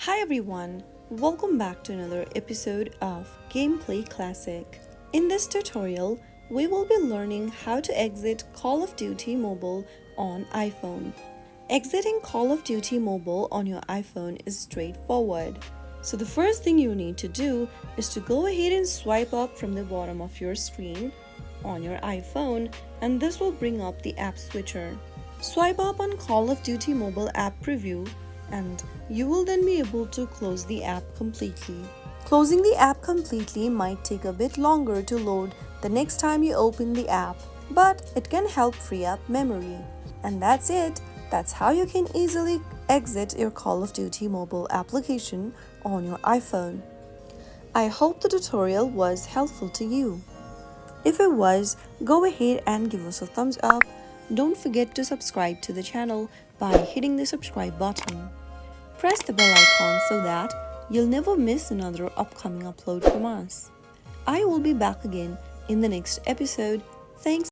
Hi everyone, welcome back to another episode of Gameplay Classic. In this tutorial, we will be learning how to exit Call of Duty Mobile on iPhone. Exiting Call of Duty Mobile on your iPhone is straightforward. So the first thing you need to do is to go ahead and swipe up from the bottom of your screen on your iPhone, and this will bring up the app switcher. Swipe up on Call of Duty Mobile app preview and you will then be able to close the app completely. Closing the app completely might take a bit longer to load the next time you open the app, but it can help free up memory. And that's it. That's how you can easily exit your Call of Duty mobile application on your iPhone. I hope the tutorial was helpful to you. If it was, go ahead and give us a thumbs up. Don't forget to subscribe to the channel by hitting the subscribe button. Press the bell icon so that you'll never miss another upcoming upload from us. I will be back again in the next episode. Thanks.